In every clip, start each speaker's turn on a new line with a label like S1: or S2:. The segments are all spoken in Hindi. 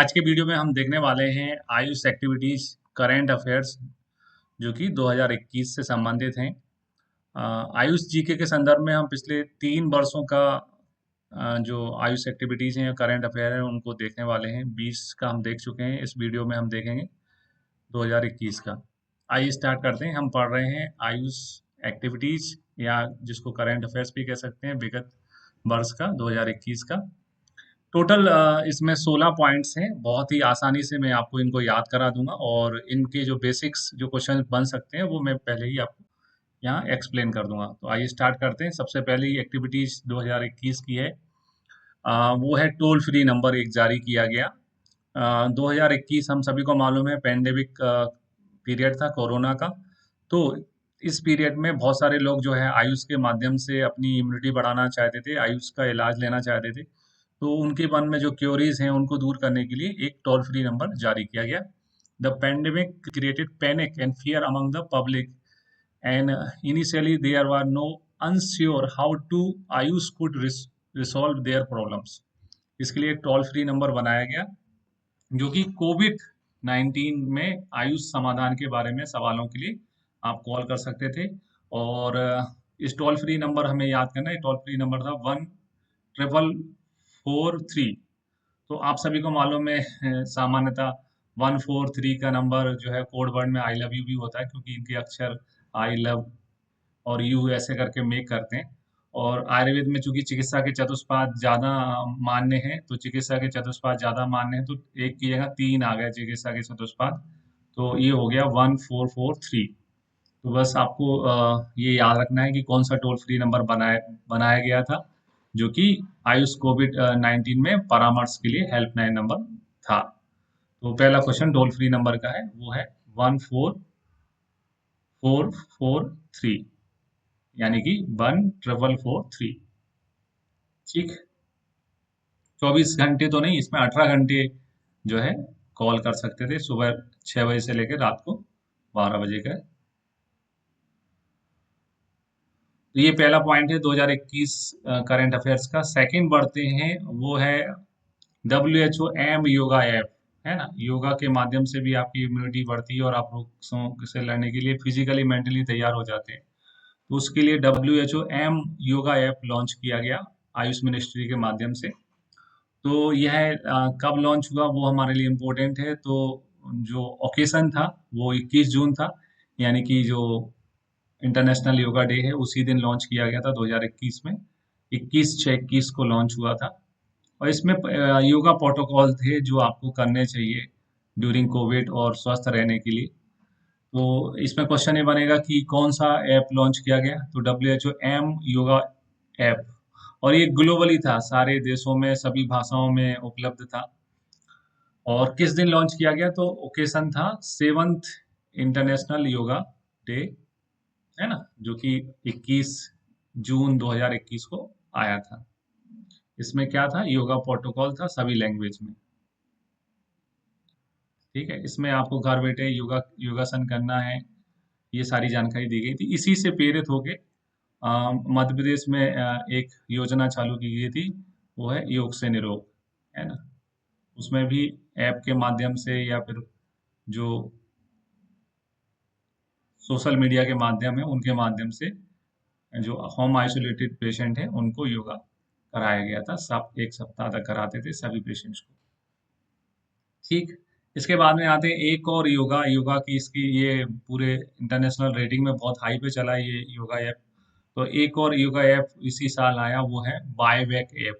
S1: आज के वीडियो में हम देखने वाले हैं आयुष एक्टिविटीज करंट अफेयर्स जो कि 2021 से संबंधित हैं। आयुष जीके के संदर्भ में हम पिछले 3 वर्षों का जो आयुष एक्टिविटीज हैं करंट अफेयर हैं उनको देखने वाले हैं। 20 का हम देख चुके हैं, इस वीडियो में हम देखेंगे 2021 का। आइए स्टार्ट करते हैं। हम पढ़ रहे हैं आयुष एक्टिविटीज या जिसको करंट अफेयर्स भी कह सकते हैं, विगत वर्ष का 2021 का। टोटल इसमें 16 पॉइंट्स हैं। बहुत ही आसानी से मैं आपको इनको याद करा दूंगा और इनके जो बेसिक्स जो क्वेश्चन बन सकते हैं वो मैं पहले ही आपको यहाँ एक्सप्लेन कर दूंगा। तो आइए स्टार्ट करते हैं। सबसे पहली एक्टिविटीज 2021 की है, वो है टोल फ्री नंबर एक जारी किया गया। 2021 हम सभी को मालूम है पेंडेमिक पीरियड था कोरोना का। तो इस पीरियड में बहुत सारे लोग जो है आयुष के माध्यम से अपनी इम्यूनिटी बढ़ाना चाहते थे, आयुष का इलाज लेना चाहते थे। तो उनके मन में जो क्योरीज हैं उनको दूर करने के लिए एक टोल फ्री नंबर जारी किया गया। The pandemic created panic and fear among the public and initially there were no unsure how to Ayush could resolve their problems. इसके लिए एक टोल फ्री नंबर बनाया गया जो कि कोविड-19 में आयुष समाधान के बारे में सवालों के लिए आप कॉल कर सकते थे। और इस टोल फ्री नंबर हमें याद करना है, टोल फ्री नंबर था 14443। तो आप सभी को मालूम है सामान्यतः 143 का नंबर जो है कोड वर्ड में आई लव यू भी होता है, क्योंकि इनके अक्षर आई लव और यू ऐसे करके मेक करते हैं। और आयुर्वेद में चूंकि चिकित्सा के चतुष्पाद ज्यादा मान्य है, तो चिकित्सा के चतुष्पाद ज्यादा मान्य है, तो एक की जगह 3 आ गया चिकित्सा के चतुष्पाद। तो ये हो गया 1443। तो बस आपको ये याद रखना है कि कौन सा टोल फ्री नंबर बनाया बनाया गया था, जो कि आयुष कोविड 19 में परामर्श के लिए हेल्पलाइन नंबर था। तो पहला क्वेश्चन टोल फ्री नंबर का है, वो है 14443, यानी कि 14443। ठीक, 24 घंटे तो नहीं, इसमें 18 घंटे जो है कॉल कर सकते थे, सुबह 6 बजे से लेकर रात को 12 बजे का। तो ये पहला पॉइंट है 2021 करंट अफेयर्स का। सेकंड बढ़ते हैं, वो है WHO एम योगा ऐप, है ना। योगा के माध्यम से भी आपकी इम्यूनिटी बढ़ती है और आप रोगों से लड़ने के लिए फिजिकली मेंटली तैयार हो जाते हैं। तो उसके लिए WHO M yoga app launch किया गया आयुष मिनिस्ट्री के माध्यम से। तो यह कब लॉन्च हुआ वो हमारे लिए इम्पोर्टेंट है। तो जो ओकेशन था वो 21 जून था, यानी कि जो इंटरनेशनल योगा डे है उसी दिन लॉन्च किया गया था 2021 में। 21/6/21 को लॉन्च हुआ था। और इसमें योगा प्रोटोकॉल थे जो आपको करने चाहिए ड्यूरिंग कोविड और स्वस्थ रहने के लिए। तो इसमें क्वेश्चन ये बनेगा कि कौन सा ऐप लॉन्च किया गया। तो WHO एम योगा ऐप, और ये ग्लोबली था, सारे देशों में सभी भाषाओं में उपलब्ध था। और किस दिन लॉन्च किया गया, तो ओकेशन था 7th इंटरनेशनल योगा डे, है ना, जो कि 21 जून 2021 को आया था। इसमें क्या था, योगा प्रोटोकॉल था सभी लैंग्वेज में। ठीक है, इसमें आपको घर बैठे योगासन करना है, ये सारी जानकारी दी गई थी। इसी से प्रेरित होके मध्य प्रदेश में एक योजना चालू की गई थी, वो है योग से निरोग, है ना। उसमें भी ऐप के माध्यम से या फिर जो सोशल मीडिया के माध्यम है उनके माध्यम से जो होम आइसोलेटेड पेशेंट है उनको योगा कराया गया था। सब 1 सप्ताह तक कराते थे सभी पेशेंट्स को। ठीक, इसके बाद में आते हैं एक और योगा योगा की, इसकी ये पूरे इंटरनेशनल रेटिंग में बहुत हाई पे चला है ये योगा ऐप। तो एक और योगा ऐप इसी साल आया, वो है बायवैक ऐप।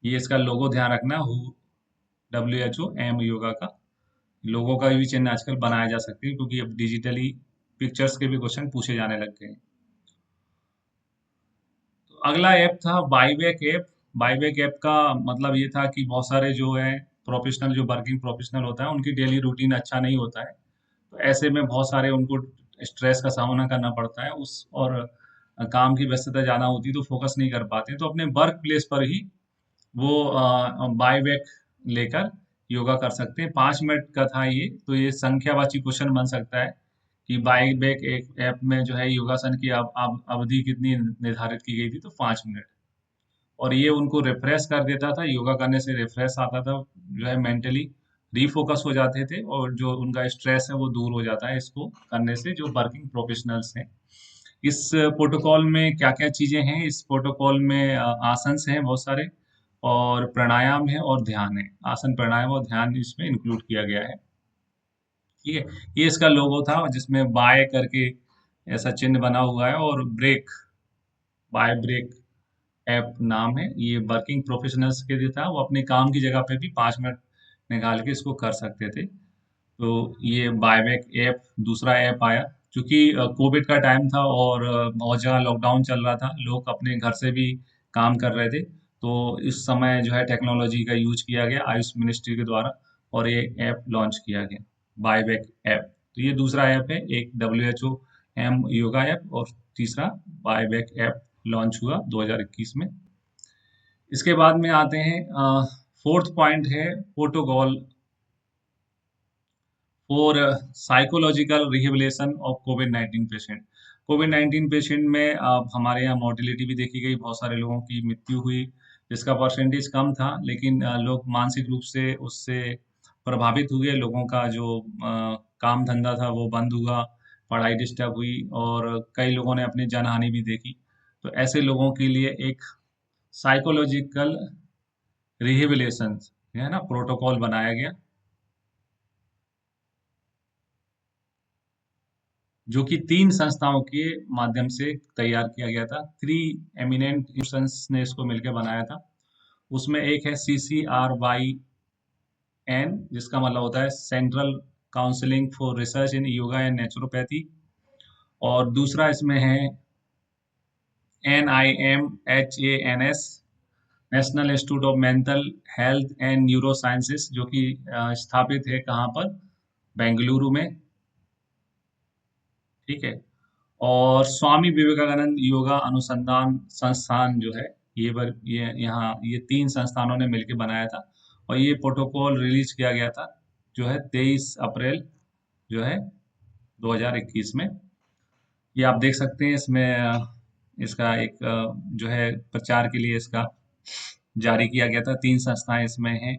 S1: ये इसका लोगो ध्यान रखना, WHO एम योगा का लोगों का भी चिन्ह आजकल बनाया जा सकते हैं, क्योंकि अब डिजिटली पिक्चर्स के भी क्वेश्चन पूछे जाने लग गए हैं। तो अगला ऐप था बाईबैक ऐप। बाईबैक ऐप का मतलब ये था कि बहुत सारे जो है प्रोफेशनल, जो वर्किंग प्रोफेशनल होता है, उनकी डेली रूटीन अच्छा नहीं होता है। तो ऐसे में बहुत सारे उनको स्ट्रेस का सामना करना पड़ता है उस, और काम की व्यस्तता ज़्यादा होती है तो फोकस नहीं कर पाते हैं। तो अपने वर्क प्लेस पर ही वो बायबैक लेकर योगा कर सकते हैं। 5 मिनट का था ये। तो ये संख्यावाची क्वेश्चन बन सकता है कि बायबैक एक ऐप में जो है योगासन की अवधि कितनी निर्धारित की गई थी, तो 5 मिनट। और ये उनको रिफ्रेश कर देता था। योगा करने से रिफ्रेश आता था, जो है मेंटली रीफोकस हो जाते थे, और जो उनका स्ट्रेस है वो दूर हो जाता है इसको करने से, जो वर्किंग प्रोफेशनल्स हैं। इस प्रोटोकॉल में क्या-क्या चीज़ें हैं? इस प्रोटोकॉल में आसन्स हैं बहुत सारे, और प्राणायाम है और ध्यान है। आसन, प्राणायाम और ध्यान इसमें इंक्लूड किया गया है। ठीक है? ये इसका लोगो था, जिसमें बाय करके ऐसा चिन्ह बना हुआ है, और ब्रेक, बाय ब्रेक ऐप नाम है। ये वर्किंग प्रोफेशनल्स के लिए था, वो अपने काम की जगह पे भी 5 मिनट निकाल के इसको कर सकते थे। तो ये बायबैक ऐप दूसरा ऐप आया, क्योंकि कोविड का टाइम था, और बहुत जगह लॉकडाउन चल रहा था, लोग अपने घर से भी काम कर रहे थे। तो इस समय जो है टेक्नोलॉजी का यूज किया गया आयुष मिनिस्ट्री के द्वारा, और ये ऐप लॉन्च किया गया, बायबैक ऐप। तो ये दूसरा ऐप है, एक WHO एम योगा ऐप, और तीसरा बायबैक ऐप लॉन्च हुआ 2021 में। इसके बाद में आते हैं, फोर्थ पॉइंट है protocol for psychological rehabilitation of covid 19 patient. Covid 19 patient में हमारे यहाँ मोर्टेलिटी भी देखी गई, बहुत सारे लोगों की मृत्यु हुई, जिसका परसेंटेज कम था, लेकिन लोग मानसिक रूप से उससे प्रभावित हुए। लोगों का जो काम धंधा था वो बंद हुआ, पढ़ाई डिस्टर्ब हुई, और कई लोगों ने अपनी जानहानि भी देखी। तो ऐसे लोगों के लिए एक साइकोलॉजिकल रिहेबिलिटेशन, है ना, प्रोटोकॉल बनाया गया, जो कि 3 संस्थाओं के माध्यम से तैयार किया गया था। 3 एमिनेंट इंस्टीट्यूशंस ने इसको मिलकर बनाया था। उसमें एक है CCRYN, जिसका मतलब होता है central counselling for research in yoga and naturopathy, और दूसरा इसमें है NIMHANS, national institute of mental health and neuro sciences, जो कि स्थापित है कहाँ पर? बेंगलुरु में। ठीक है। और स्वामी विवेकानंद योगा अनुसंधान संस्थान जो है, ये यहाँ ये 3 संस्थानों ने मिलकर बनाया था, और ये प्रोटोकॉल रिलीज किया गया था, जो है 23 अप्रैल जो है 2021 में। ये आप देख सकते हैं, इसमें इसका एक जो है प्रचार के लिए इसका जारी किया गया था। 3 संस्थाएं इसमें हैं,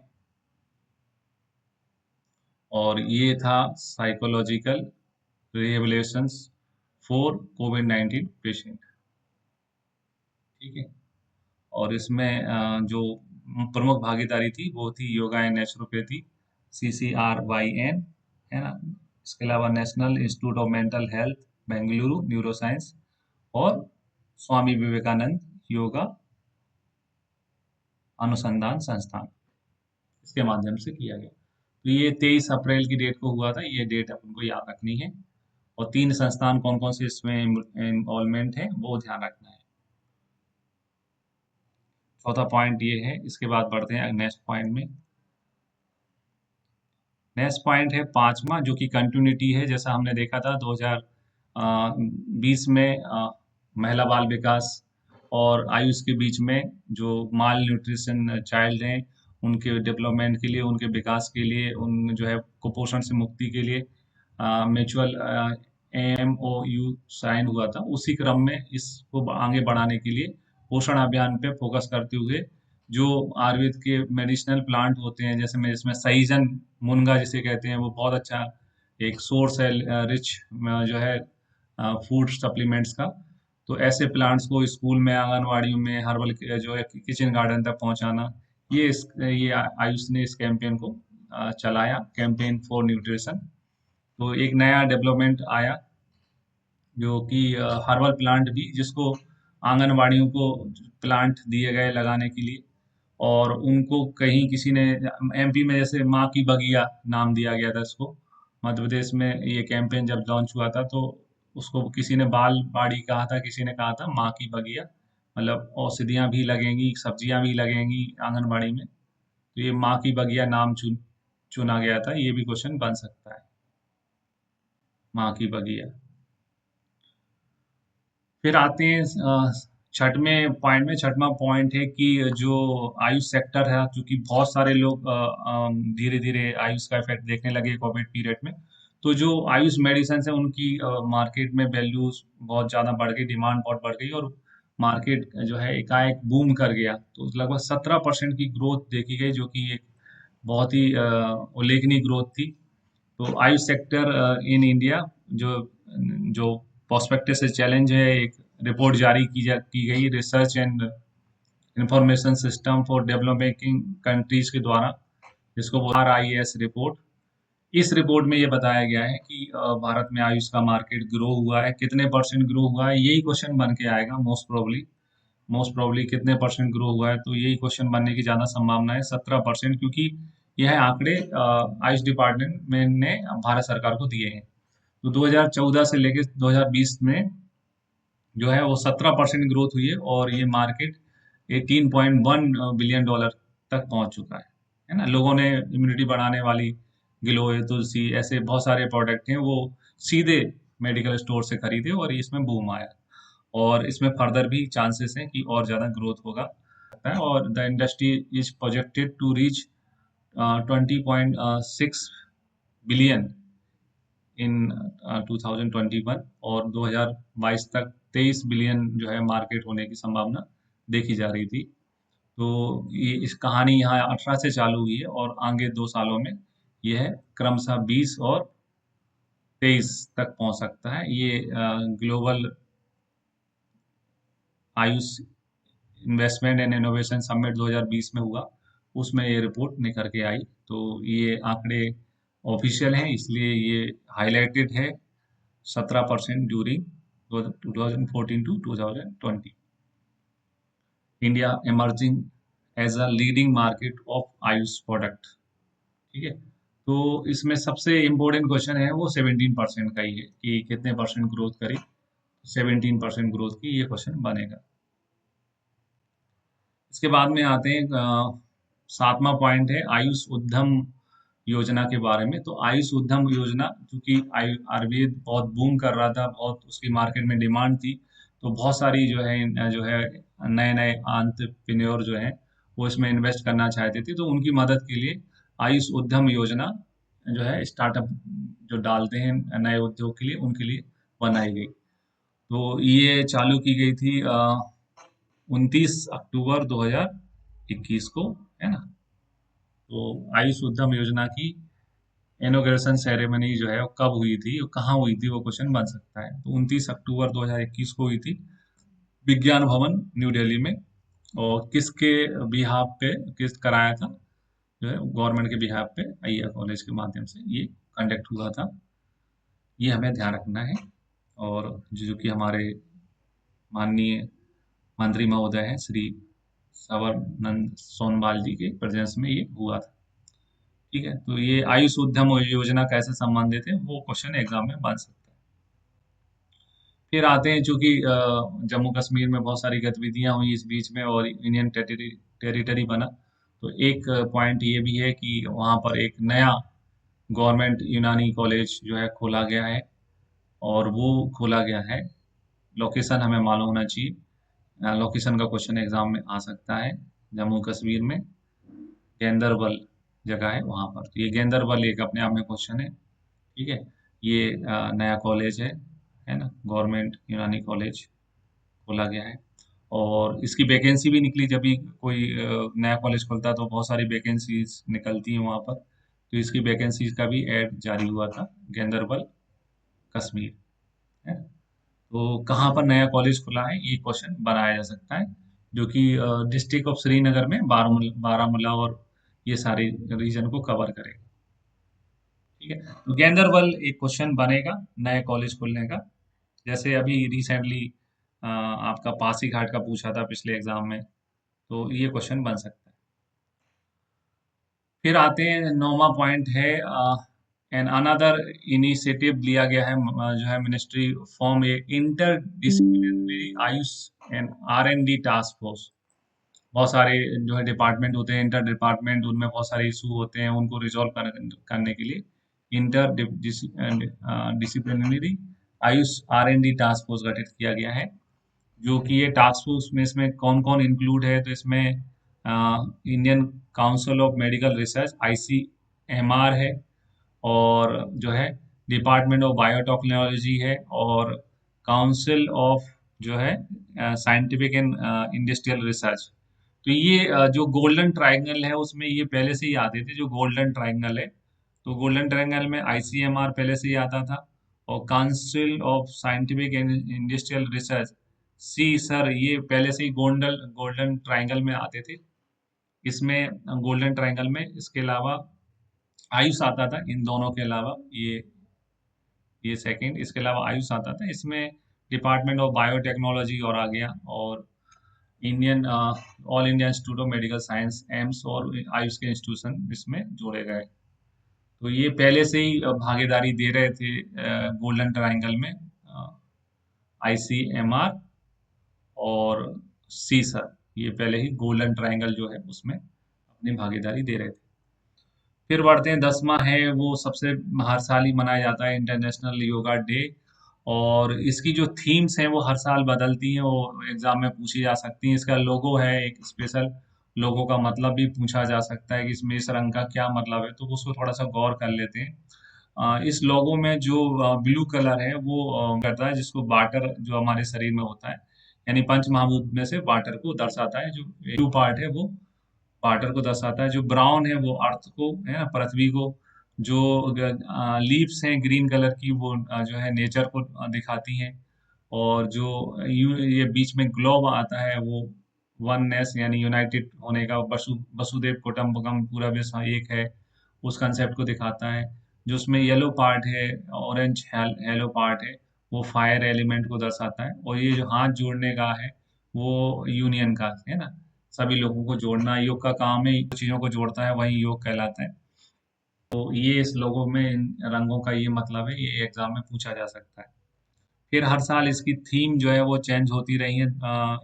S1: और ये था साइकोलॉजिकल रिहेबिलिटेशंस फॉर कोविड 19 पेशेंट। ठीक है। और इसमें जो प्रमुख भागीदारी थी वो थी योगा एंड नेचुरोपैथी, CCRYN, है ना। इसके अलावा national institute of mental health Bengaluru neuro science, और स्वामी विवेकानंद योगा अनुसंधान संस्थान, इसके माध्यम से किया गया। तो ये 23 अप्रैल की डेट को हुआ था, ये डेट अपन को याद रखनी है। और 3 संस्थान कौन कौन से इसमें इन्वॉल्वमेंट है वो ध्यान रखना है। चौथा पॉइंट ये है। इसके बाद बढ़ते हैं नेक्स्ट पॉइंट में। नेक्स्ट पॉइंट है पांचवा, जो कि कंटिन्यूटी है, जैसा हमने देखा था 2020 में महिला बाल विकास और आयुष के बीच में जो माल न्यूट्रिशन चाइल्ड हैं, उनके डेवलपमेंट के लिए, उनके विकास के लिए, उन जो है कुपोषण से मुक्ति के लिए म्यूचुअल MOU साइन हुआ था। उसी क्रम में इसको आगे बढ़ाने के लिए पोषण अभियान पे फोकस करते हुए, जो आयुर्वेद के मेडिसिनल प्लांट होते हैं, जैसे में इसमें सहीजन मुनगा जिसे कहते हैं, वो बहुत अच्छा एक सोर्स है रिच जो है फूड सप्लीमेंट्स का। तो ऐसे प्लांट्स को स्कूल में, आंगनवाड़ियों में, हर्बल जो है किचन गार्डन तक पहुंचाना, ये आयुष ने इस कैंपेन को चलाया, कैंपेन फॉर न्यूट्रिशन। तो एक नया डेवलपमेंट आया, जो कि हर्बल प्लांट भी, जिसको आंगनवाड़ियों को प्लांट दिए गए लगाने के लिए, और उनको कहीं किसी ने MP में जैसे माँ की बगिया नाम दिया गया था इसको। मध्य प्रदेश में ये कैंपेन जब लॉन्च हुआ था, तो उसको किसी ने बाल बाड़ी कहा था, किसी ने कहा था माँ की बगिया, मतलब औषधियाँ भी लगेंगी, सब्जियाँ भी लगेंगी आंगनबाड़ी में। तो ये माँ की बगिया नाम चुना गया था। ये भी क्वेश्चन बन सकता है, माँ की बगिया। फिर आते हैं छठवें पॉइंट में। छठवां पॉइंट है कि जो आयुष सेक्टर है, क्योंकि बहुत सारे लोग धीरे धीरे आयुष का इफेक्ट देखने लगे कोविड पीरियड में, तो जो आयुष मेडिसिन है उनकी मार्केट में वैल्यूज बहुत ज़्यादा बढ़ गई, डिमांड बहुत बढ़ गई, और मार्केट जो है एकाएक बूम कर गया, तो लगभग 17% की ग्रोथ देखी गई, जो कि एक बहुत ही उल्लेखनीय ग्रोथ थी। तो आयुष सेक्टर इन इंडिया, जो जो प्रोस्पेक्टस से चैलेंज है, एक रिपोर्ट जारी की गई research and information system for developing countries के द्वारा, जिसको RIS रिपोर्ट। इस रिपोर्ट में ये बताया गया है कि भारत में आयुष का मार्केट ग्रो हुआ है, कितने परसेंट ग्रो हुआ है, यही क्वेश्चन बन के आएगा मोस्ट प्रोबली कितने परसेंट ग्रो हुआ है, तो यही क्वेश्चन बनने की ज्यादा संभावना है, 17%, क्योंकि यह आंकड़े आयुष डिपार्टमेंट में ने भारत सरकार को दिए हैं। तो 2014 से लेकर 2020 में जो है वो 17% ग्रोथ हुई है, और ये मार्केट 18.1 बिलियन डॉलर तक पहुंच चुका है ना। लोगों ने इम्यूनिटी बढ़ाने वाली गिलोय, तुलसी, ऐसे बहुत सारे प्रोडक्ट हैं, वो सीधे मेडिकल स्टोर से खरीदे और इसमें बूम आया, और इसमें फर्दर भी चांसेस हैं कि और ज़्यादा ग्रोथ होगा। और the industry is projected to reach 20.6 billion in 2021, और 2022 तक 23 बिलियन जो है मार्केट होने की संभावना देखी जा रही थी। तो ये इस कहानी यहाँ 18 से चालू हुई है, और आगे 2 सालों में यह क्रमशः 20 और 23 तक पहुंच सकता है। ये global Ayush investment and innovation summit 2020 में हुआ, उसमें ये रिपोर्ट निकल के आई। तो ये आंकड़े ऑफिशियल हैं, इसलिए ये हाईलाइटेड है, 17% during 2014 to 2020। India emerging as a leading market of Ayush product. ठीक है, तो इसमें सबसे इम्पोर्टेंट क्वेश्चन है वो 17% का ही है, कि कितने परसेंट ग्रोथ करी। 17% ग्रोथ की ये क्वेश्चन बनेगा। इसके बाद में आते हैं 7वां पॉइंट है आयुष उद्यम योजना के बारे में। तो आयुष उद्यम योजना, क्योंकि आयुर्वेद बहुत बूम कर रहा था, बहुत उसकी मार्केट में डिमांड थी, तो बहुत सारी जो है नए नए एंटरप्रेन्योर जो हैं वो इसमें इन्वेस्ट करना चाहते थे, तो उनकी मदद के लिए आयुष उद्यम योजना जो है स्टार्टअप जो डालते हैं नए उद्योग के लिए, उनके लिए बनाई गई। तो ये चालू की गई थी 29 अक्टूबर 2021 को, है ना। तो आयुष उद्यम योजना की इनॉग्रेशन सेरेमनी जो है वो कब हुई थी, वो कहाँ हुई थी, वो क्वेश्चन बन सकता है। तो 29 अक्टूबर 2021 को हुई थी, विज्ञान भवन न्यू दिल्ली में। और किसके बिहाफ पे किस कराया था, जो है गवर्नमेंट के बिहाफ पे अय्यर कॉलेज के माध्यम से ये कंडक्ट हुआ था। ये हमें ध्यान रखना है। और जो कि हमारे माननीय मंत्री महोदय हैं श्री सर्बानंद सोनोवाल जी के प्रेजेंस में ये हुआ था। ठीक है, तो ये आयुष उद्यम योजना कैसे संबंधित है, वो क्वेश्चन एग्जाम में बन सकता है। फिर आते हैं, चूंकि जम्मू कश्मीर में बहुत सारी गतिविधियां हुई इस बीच में, और यूनियन टेरिटरी बना, तो एक पॉइंट ये भी है कि वहाँ पर एक नया गवर्नमेंट यूनानी कॉलेज जो है खोला गया है, और वो खोला गया है, लोकेशन हमें मालूम होना चाहिए। लोकेशन का क्वेश्चन एग्जाम में आ सकता है। जम्मू कश्मीर में गेंदरबल जगह है वहाँ पर, तो ये गेंदरबल एक अपने आप में क्वेश्चन है। ठीक है, ये नया कॉलेज है ना, गवर्नमेंट यूनानी कॉलेज खोला गया है। और इसकी वैकेंसी भी निकली, जब भी कोई नया कॉलेज खुलता है तो बहुत सारी वैकेंसीज निकलती हैं वहाँ पर, तो इसकी वैकेंसीज का भी ऐड जारी हुआ था, गेंदरबल कश्मीर, है। तो कहाँ पर नया कॉलेज खुला है, ये क्वेश्चन बनाया जा सकता है, जो कि डिस्ट्रिक्ट ऑफ श्रीनगर में बारामूला और ये सारे रीजन को कवर करेगा। ठीक है, तो गेंदरबल एक क्वेश्चन बनेगा नए कॉलेज खुलने का, जैसे अभी रिसेंटली आपका पासीघाट का पूछा था पिछले एग्जाम में, तो ये क्वेश्चन बन सकता है। फिर आते हैं 9वां पॉइंट है एन अनदर इनिशिएटिव लिया गया है, जो है ministry form A inter disciplinary Ayush and R&D task force. बहुत सारे जो है डिपार्टमेंट होते हैं, इंटर डिपार्टमेंट, उनमें बहुत सारे इशू होते हैं, उनको रिजॉल्व करने के लिए inter disciplinary Ayush R&D task force गठित किया गया है। जो कि ये टास्क फोर्स में इसमें कौन कौन इंक्लूड है, तो इसमें Indian council of medical research ICMR है, और जो है डिपार्टमेंट ऑफ बायोटेक्नोलॉजी है, और काउंसिल ऑफ जो है साइंटिफिक एंड इंडस्ट्रियल रिसर्च। तो ये जो गोल्डन ट्रायंगल है उसमें ये पहले से ही आते थे, जो गोल्डन ट्रायंगल है। तो गोल्डन ट्रायंगल में आईसीएमआर पहले से ही आता था, और council of scientific and industrial research, CSIR, ये पहले से ही गोल्डन गोल्डन ट्रायंगल में आते थे। इसमें गोल्डन ट्रायंगल में इसके अलावा आयुष आता था, इन दोनों के अलावा ये सेकंड, इसके अलावा आयुष आता था। इसमें डिपार्टमेंट ऑफ बायोटेक्नोलॉजी और आ गया, और Indian all India institute of medical science AIIMS और आयुष के इंस्टीट्यूशन इसमें जोड़े गए। तो ये पहले से ही भागीदारी दे रहे थे गोल्डन ट्रायंगल में, आईसीएमआर और सीसर, ये पहले ही गोल्डन ट्रायंगल जो है उसमें अपनी भागीदारी दे रहे थे। फिर बढ़ते हैं, 10वां है वो सबसे हर साल ही मनाया जाता है, इंटरनेशनल योगा डे। और इसकी जो थीम्स हैं वो हर साल बदलती हैं, वो एग्जाम में पूछी जा सकती हैं। इसका लोगो है एक स्पेशल, लोगो का मतलब भी पूछा जा सकता है कि इसमें इस रंग का क्या मतलब है, तो उसको थोड़ा सा गौर कर लेते हैं। इस लोगो में जो ब्लू कलर है वो करता है, जिसको वाटर जो हमारे शरीर में होता है, यानी पंच महाभूत में से वाटर को दर्शाता है। जो ब्लू पार्ट है वो वाटर को दर्शाता है, जो ब्राउन है वो अर्थ को, है ना, पृथ्वी को। जो लीव्स हैं ग्रीन कलर की, वो जो है नेचर को दिखाती हैं। और जो ये बीच में ग्लोब आता है वो वननेस यानी यूनाइटेड होने का, वसुदेव कुटुंबकम, पूरा विश्व एक है, उस कंसेप्ट को दिखाता है। जो उसमें येलो पार्ट है, ऑरेंज येलो पार्ट है, वो फायर एलिमेंट को दर्शाता है। और ये जो हाथ जोड़ने का है वो यूनियन का है ना, सभी लोगों को जोड़ना योग का काम है, चीजों को जोड़ता है, वही योग कहलाता है। तो ये इस लोगों में इन रंगों का ये मतलब है, ये एग्जाम में पूछा जा सकता है। फिर हर साल इसकी थीम जो है वो चेंज होती रही है।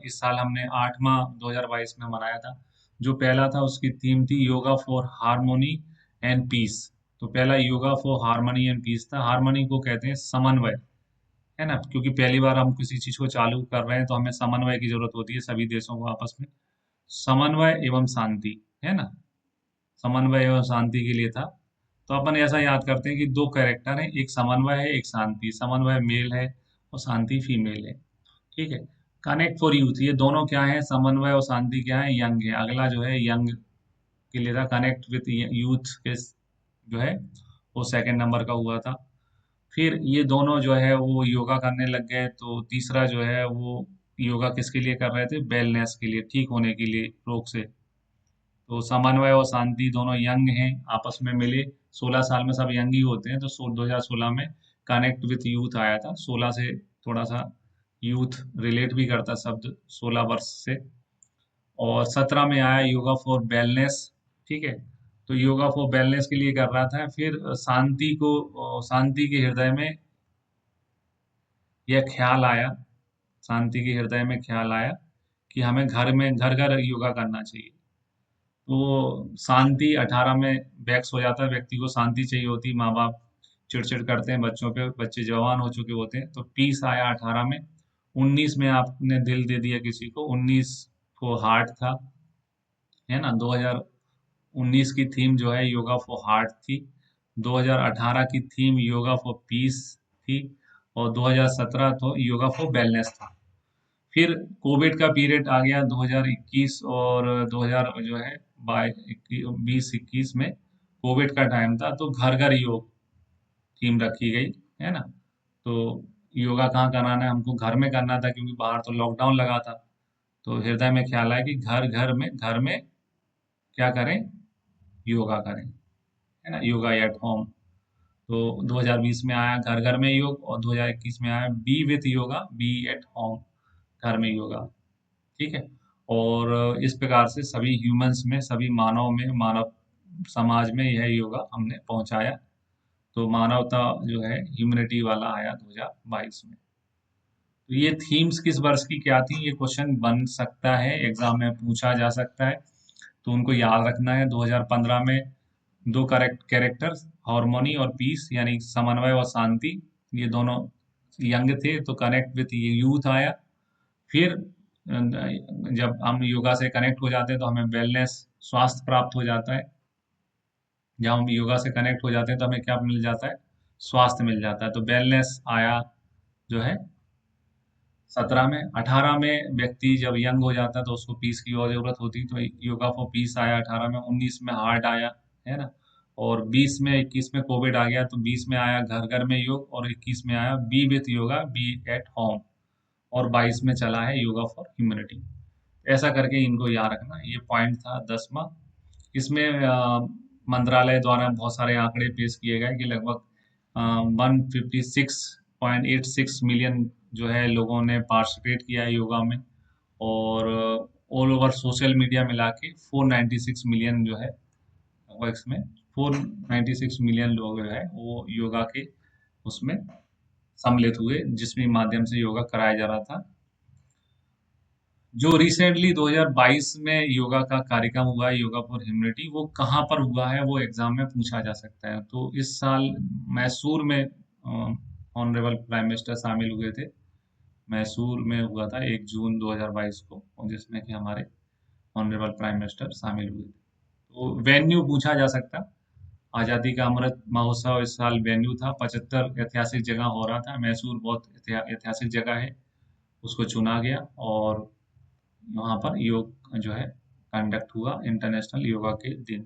S1: इस साल हमने 8वां 2022 में मनाया था। जो पहला था उसकी थीम थी yoga for harmony and peace. तो पहला yoga for harmony and peace था। हार्मनी को कहते हैं समन्वय, है ना, क्योंकि पहली बार हम किसी चीज को चालू कर रहे हैं तो हमें समन्वय की जरूरत होती है सभी देशों को आपस में। समन्वय एवं शांति, है ना, समन्वय एवं शांति के लिए था। तो अपन ऐसा याद करते हैं कि दो कैरेक्टर हैं, एक समन्वय है एक शांति। समन्वय मेल है और शांति फीमेल है। ठीक है। कनेक्ट फॉर यूथ, ये दोनों क्या है, समन्वय और शांति क्या है, यंग है। अगला जो है यंग के लिए था, कनेक्ट विथ यूथ के जो है वो सेकंड नंबर का हुआ था। फिर ये दोनों जो है वो योगा करने लग गए। तो तीसरा जो है वो योगा किसके लिए कर रहे थे, वेलनेस के लिए, ठीक होने के लिए रोग से। तो समन्वय और शांति दोनों यंग हैं, आपस में मिले। 16 साल में सब यंग ही होते हैं, तो 2016 में कनेक्ट विथ यूथ आया था। 16 से थोड़ा सा यूथ रिलेट भी करता शब्द 16 वर्ष से। और 17 में आया योगा फॉर वेलनेस। ठीक है। तो योगा फॉर वेलनेस के लिए कर रहा था। फिर शांति को, शांति के हृदय में यह ख्याल आया, शांति के हृदय में ख्याल आया कि हमें घर में घर घर योगा करना चाहिए। तो शांति 18 में वैक्स हो जाता है, व्यक्ति को शांति चाहिए होती, माँ बाप चिड़चिड़ करते हैं बच्चों पे, बच्चे जवान हो चुके होते हैं। तो पीस आया 18 में। 19 में आपने दिल दे दिया किसी को, 19 को हार्ट था, है ना। 2019 की थीम जो है योगा फॉर हार्ट थी। 2018 की थीम योगा फॉर पीस थी। और 2017 तो योगा फॉर वेलनेस था। फिर कोविड का पीरियड आ गया 2021 और 2000 जो है 20 21 में कोविड का टाइम था, तो घर घर योग थीम रखी गई, है ना। तो योगा कहाँ कराना है, हमको घर में करना था, क्योंकि बाहर तो लॉकडाउन लगा था। तो हृदय में ख्याल आया कि घर में क्या करें, योगा करें, है ना, योगा एट होम। तो 2020 में आया घर घर में योग, और 2021 में आया be with yoga, be at home, घर में योगा। ठीक है। और इस प्रकार से सभी ह्यूमंस में, सभी मानव समाज में यह योगा हमने पहुंचाया। तो मानवता जो है ह्यूमनिटी वाला आया 2022 में। तो ये थीम्स किस वर्ष की क्या थी, ये क्वेश्चन बन सकता है, एग्जाम में पूछा जा सकता है। तो उनको याद रखना है। 2015 में दो करेक्ट कैरेक्टर्स, हार्मोनी और पीस, यानी समन्वय और शांति, ये दोनों यंग थे, तो कनेक्ट विथ यूथ आया। फिर जब हम योगा से कनेक्ट हो जाते हैं तो हमें वेलनेस, स्वास्थ्य प्राप्त हो जाता है। जब हम योगा से कनेक्ट हो जाते हैं तो हमें क्या मिल जाता है, स्वास्थ्य मिल जाता है। तो वेलनेस आया जो है 17 में, 18 में व्यक्ति जब यंग हो जाता है तो उसको पीस की और जरूरत होती, तो योगा फॉर पीस आया 18 में, 19 में हार्ट आया, है ना। और 20 में, 21 में कोविड आ गया, तो 20 में आया घर घर में योग, और 21 में आया be with yoga, be at home, और 22 में चला है योगा फॉर ह्यूमैनिटी। ऐसा करके इनको याद रखना, ये पॉइंट था 10वां। इसमें मंत्रालय द्वारा बहुत सारे आंकड़े पेश किए गए कि लगभग 156.86 मिलियन जो है लोगों ने पार्टिसिपेट किया है योगा में, और ऑल ओवर सोशल मीडिया मिला के 496 मिलियन जो है, लगभग इसमें 496 मिलियन लोग जो है वो योगा के उसमें सम्मिलित हुए, जिसमें माध्यम से योगा कराया जा रहा था। जो रिसेंटली 2022 में योगा का कार्यक्रम हुआ है, योगा फॉर ह्यूमैनिटी, वो कहाँ पर हुआ है वो एग्जाम में पूछा जा सकता है। तो इस साल मैसूर में ऑनरेबल प्राइम मिनिस्टर शामिल हुए थे। मैसूर में हुआ था 1 जून 2022 को, और जिसमें कि हमारे ऑनरेबल प्राइम मिनिस्टर शामिल हुए थे। तो वेन्यू पूछा जा सकता। आज़ादी का अमृत महोत्सव इस साल वेन्यू था, 75 ऐतिहासिक जगह हो रहा था। मैसूर बहुत ऐतिहासिक जगह है, उसको चुना गया, और वहाँ पर योग जो है कंडक्ट हुआ, इंटरनेशनल योगा के दिन।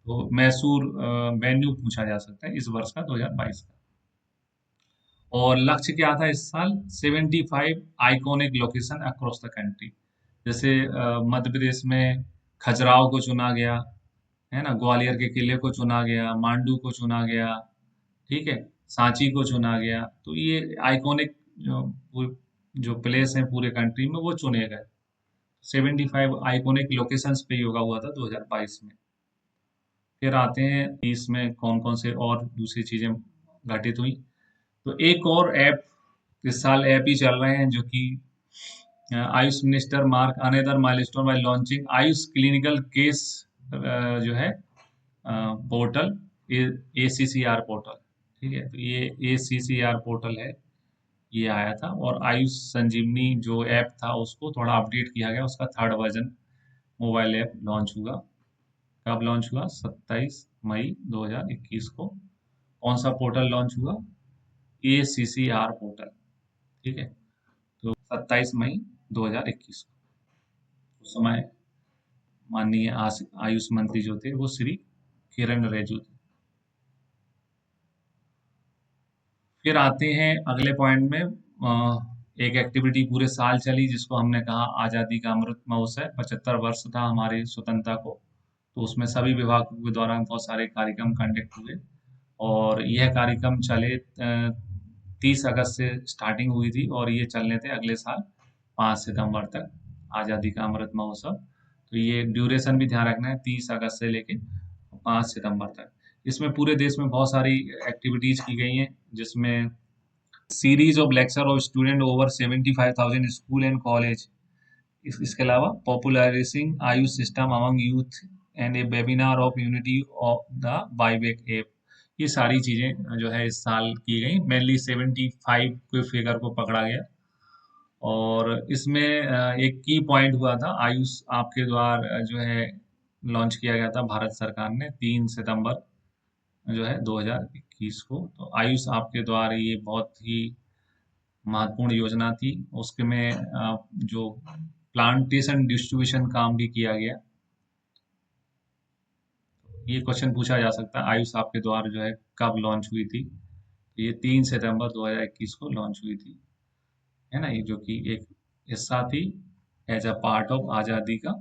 S1: तो मैसूर वेन्यू पूछा जा सकता है इस वर्ष का, 2022 का। और लक्ष्य क्या था इस साल? 75 iconic location across the country. जैसे मध्य प्रदेश में खजुराहो को चुना गया, है ना, ग्वालियर के किले को चुना गया, मांडू को चुना गया, ठीक है, सांची को चुना गया। तो ये आइकॉनिक जो प्लेस हैं पूरे कंट्री में वो चुने गए। 75 आइकॉनिक लोकेशंस पे योगा हुआ था 2022 में। फिर आते हैं इसमें कौन कौन से और दूसरी चीजें घटित हुई। तो एक और ऐप इस साल ऐप ही चल रहे हैं, जो कि Ayush minister mark another milestone bye launching Ayush clinical case जो है पोर्टल, ACCR पोर्टल। ठीक है, तो ये ACCR पोर्टल है, ये आया था। और आयुष संजीवनी जो ऐप था उसको थोड़ा अपडेट किया गया, उसका 3rd version mobile app launch हुआ। कब लॉन्च हुआ? 27 मई 2021 को। कौन सा पोर्टल लॉन्च हुआ? ACCR portal. ठीक है, तो 27 मई 2021 को। उस समय माननीय आयुष मंत्री जो थे वो श्री किरण रिजिजू थे। फिर आते हैं अगले पॉइंट में, एक एक्टिविटी पूरे साल चली जिसको हमने कहा आज़ादी का अमृत महोत्सव। 75 वर्ष था हमारी स्वतंत्रता को, तो उसमें सभी विभागों के द्वारा बहुत सारे कार्यक्रम कंडक्ट हुए, और यह कार्यक्रम चले 30 अगस्त से स्टार्टिंग हुई थी, और ये चलने थे अगले साल 5 सितंबर तक, आज़ादी का अमृत महोत्सव। तो ये ड्यूरेशन भी ध्यान रखना है, 30 अगस्त से लेके 5 सितंबर तक। इसमें पूरे देश में बहुत सारी एक्टिविटीज की गई हैं, जिसमें series of lecture of student over 75,000 school and college, इसके अलावा popularising AYUSH system among youth, and a webinar of unity of the बाईवेक ऐप। ये सारी चीजें जो है इस साल की गई, मेनली 75 के फिगर को पकड़ा गया। और इसमें एक की पॉइंट हुआ था, आयुष आपके द्वार जो है लॉन्च किया गया था भारत सरकार ने 3 सितंबर जो है 2021 को। तो आयुष आपके द्वार ये बहुत ही महत्वपूर्ण योजना थी। उसके में जो प्लांटेशन डिस्ट्रीब्यूशन काम भी किया गया। ये क्वेश्चन पूछा जा सकता है, आयुष आपके द्वार जो है कब लॉन्च हुई थी? ये 3 सितंबर 2021 को लॉन्च हुई थी, है ना, ये जो कि एक हिस्सा थी एज अ पार्ट ऑफ आज़ादी का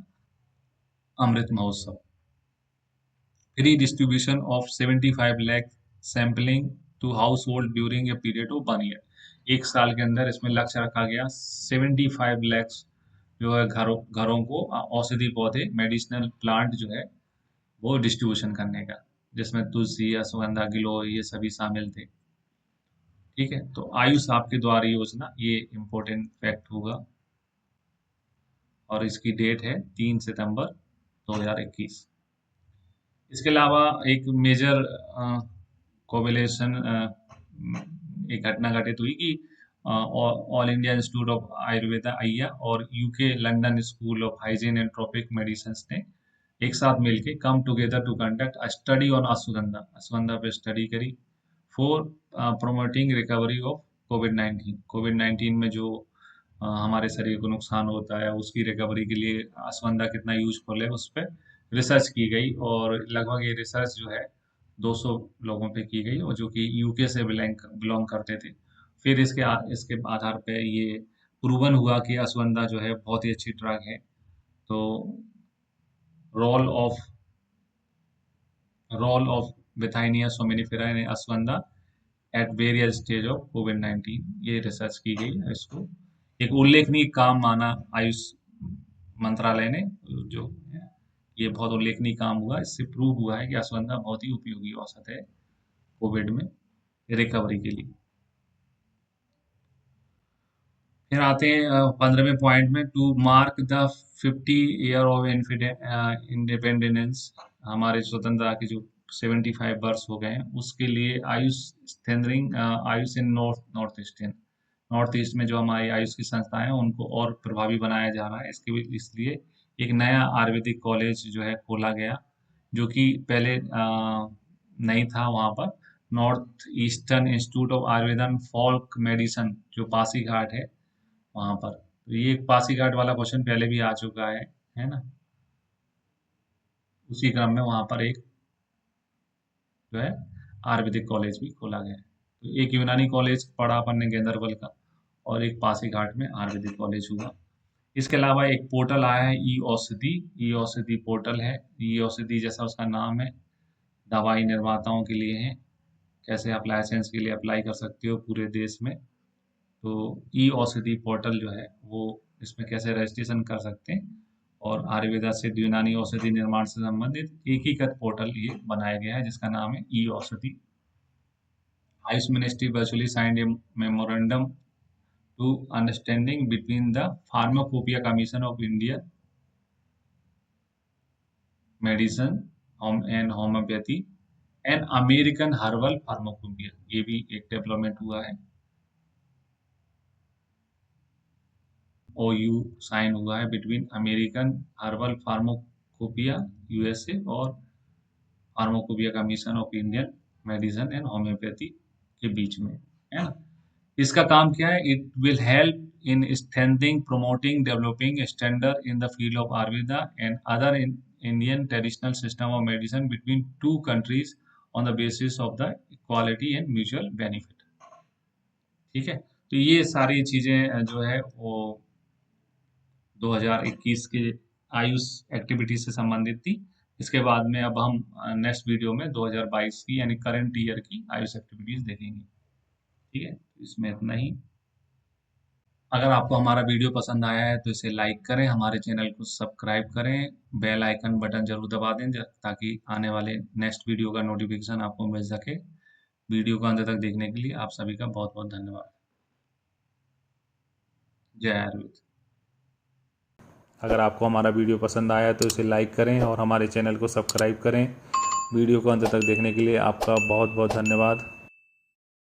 S1: अमृत महोत्सव। Free distribution of 75 lakh sampling to household during a period of 1 year. एक साल के अंदर इसमें लक्ष्य रखा गया 75 लाख जो है घरों को औषधि पौधे, मेडिसिनल प्लांट जो है वो डिस्ट्रीब्यूशन करने का, जिसमें तुलसी, अश्वगंधा, गिलोय ये सभी शामिल थे। ठीक है, तो आयुष आपके द्वारा योजना ये इम्पोर्टेंट फैक्ट होगा, और इसकी डेट है 3 सितंबर 2021। इसके अलावा एक मेजर कोविलेशन एक घटना घटित हुई कि all India institute of Ayurveda AIIA और UK London school of hygiene and tropic medicine ने एक साथ मिलके come together to conduct a study on Ashwagandha, ashwagandha पे स्टडी करी for promoting recovery of covid 19। Covid 19 में जो हमारे शरीर को नुकसान होता है, उसकी रिकवरी के लिए अश्वगंधा कितना यूजफुल है, उस पर रिसर्च की गई और लगभग ये रिसर्च जो है 200 लोगों पे की गई और जो कि यूके से बिलोंग करते थे। फिर इसके आधार पे ये प्रूवन हुआ कि अश्वगंधा जो है बहुत ही अच्छी ड्रग है। तो role of role of withania somnifera in ashwagandha at various stage of कोविड-19, ये रिसर्च की गई है। इसको एक उल्लेखनीय काम माना आयुष मंत्रालय ने, जो है, ये बहुत उल्लेखनीय काम हुआ। इससे प्रूव हुआ है कि अश्वगंधा बहुत ही उपयोगी औषध है कोविड में रिकवरी के लिए। फिर आते हैं 15वें पॉइंट में, to mark the 50 year of independence, हमारे स्वतंत्रता के जो 75 वर्ष हो गए हैं, उसके लिए आयुष स्ट्रेंथनिंग आयुष इन नॉर्थ ईस्ट में जो हमारी आयुष की संस्थाएं हैं उनको और प्रभावी बनाया जा रहा है। इसलिए एक नया आयुर्वेदिक कॉलेज जो है खोला गया, जो कि पहले नहीं था वहाँ पर। North eastern institute of Ayurveda and folk medicine, जो पासीघाट है वहाँ पर। तो ये एक पासीघाट वाला क्वेश्चन पहले भी आ चुका है ना। उसी क्रम में वहाँ पर एक जो है आयुर्वेदिक कॉलेज भी खोला गया है। तो एक यूनानी कॉलेज पढ़ा अपन ने गेंदरबल का, और एक पासीघाट में आयुर्वेदिक कॉलेज हुआ। इसके अलावा एक पोर्टल आया है ई औषधि पोर्टल है। ई औषधि जैसा उसका नाम है, दवाई निर्माताओं के लिए है, कैसे आप लाइसेंस के लिए अप्लाई कर सकते हो पूरे देश में। तो ई औषधि पोर्टल जो है वो, इसमें कैसे रजिस्ट्रेशन कर सकते हैं, और आयुर्वेदा से यूनानी औषधि निर्माण से संबंधित एकीकृत पोर्टल ये बनाया गया है, जिसका नाम है e Aushadhi. Ayush ministry virtually signed a memorandum to understanding between the pharmacopoeia commission of India medicine and homoeopathy and American herbal pharmacopoeia, ये भी एक डेवलपमेंट हुआ है। OU साइन हुआ है between American herbal pharmacopoeia USA और pharmacopoeia commission of Indian medicine and homoeopathy के बीच में, है ना। इसका काम क्या है? It will help in strengthening, promoting, developing standard in the field of Ayurveda and other Indian traditional system of medicine between two countries on the basis of the equality and mutual benefit. ठीक है, तो ये सारी चीजें जो है वो 2021 के आयुष एक्टिविटी से संबंधित थी। इसके बाद में अब हम नेक्स्ट वीडियो में 2022 की यानी करंट ईयर की आयुष एक्टिविटीज देखेंगे। ठीक है, इसमें इतना ही। अगर आपको हमारा वीडियो पसंद आया है तो इसे लाइक करें, हमारे चैनल को सब्सक्राइब करें, बेल आइकन बटन जरूर दबा दें ताकि आने वाले नेक्स्ट वीडियो का नोटिफिकेशन आपको मिल सके। वीडियो को अंत तक देखने के लिए आप सभी का बहुत बहुत धन्यवाद। जय आयुर्वेद। अगर आपको हमारा वीडियो पसंद आया तो इसे लाइक करें और हमारे चैनल को सब्सक्राइब करें। वीडियो को अंत तक देखने के लिए आपका बहुत बहुत धन्यवाद।